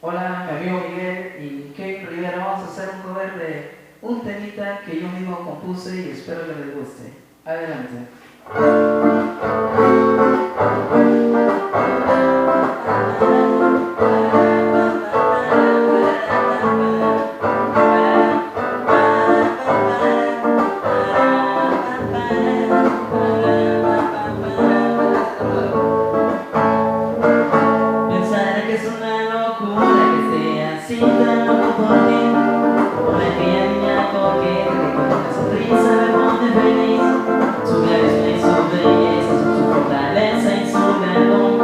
Hola, mi amigo Miguel y Kevin Rivera. Vamos a hacer un cover de un temita que yo mismo compuse y espero que les guste. Adelante. Pensar que es una locura que sea así tan loco por ti. Una aquella niña coqueta que con una sonrisa me pone feliz. Su carisma y su belleza son su fortaleza y su galón.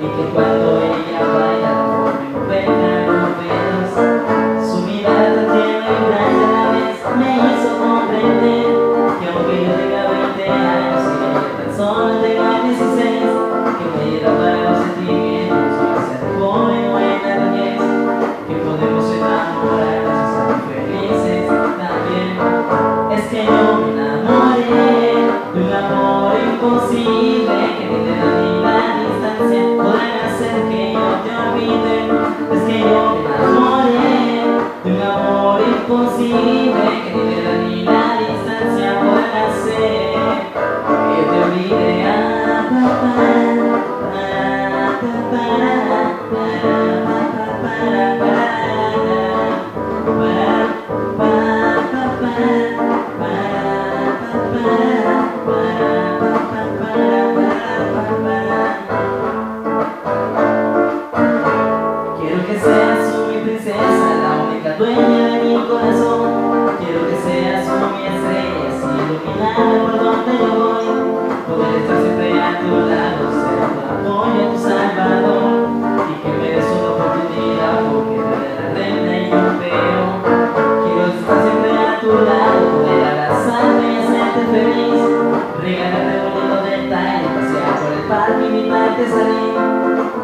Y que cuando ella baila la forma encuentra los pelos. Su mirada tiene y brilla a la vez me hizo comprender que aunque yo tenga 20 años y ella tan solo tenga 16, que me lleva para los sentimientos joven o en la niñez, que podemos enamorarnos y ser felices también. Es que yo me enamoré de un amor imposible que ni de la ni la distancia podrán hacer que yo te olvide. Es que yo me enamoré de un amor imposible que ni de la ni la distancia podrán hacer que yo te olvide. Quiero que seas tú mi princesa, la única dueña de mi corazón. Quiero que seas tú mi estrella, así iluminarme por donde yo voy. Poder estar siempre a tu lado, ser tu apoyo, tu salvador. Y que me des una oportunidad, porque tú eres la reina y yo peor. Quiero estar siempre a tu lado, poder abrazarte y hacerte feliz. Regalarte un lindo detalle, pasear por el parque, invitarte a salir.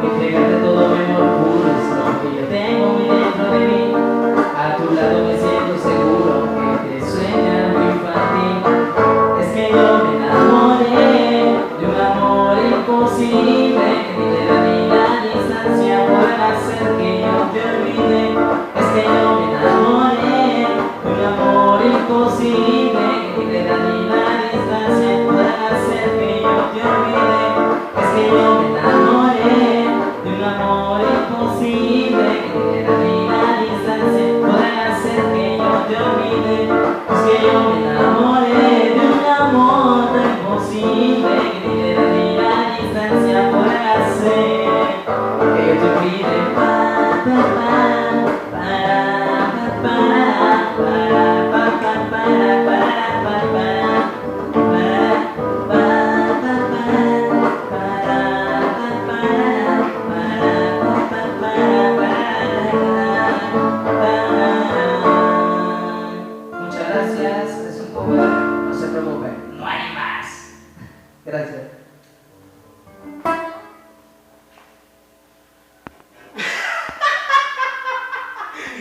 Entregarte todo mi amor puro, es lo que yo tengo muy dentro de mí. A tu lado me siento seguro, que te sueña muy infantil. Es que yo me enamoré de un amor imposible, que ni de la ni la distancia podrá hacer que yo te olvide. Es que yo me enamoré de un amor imposible, que ni de la ni la distancia podrá hacer que yo te olvide. Es que yo me enamoré de un amor imposible, que ni de la ni la distancia podrá hacer que yo te olvide. Es que yo me enamoré de un amor imposible, que ni de la ni la distancia podrá hacer que yo te olvide. Muchas gracias. Es un cover, no se preocupen, no hay más. Gracias.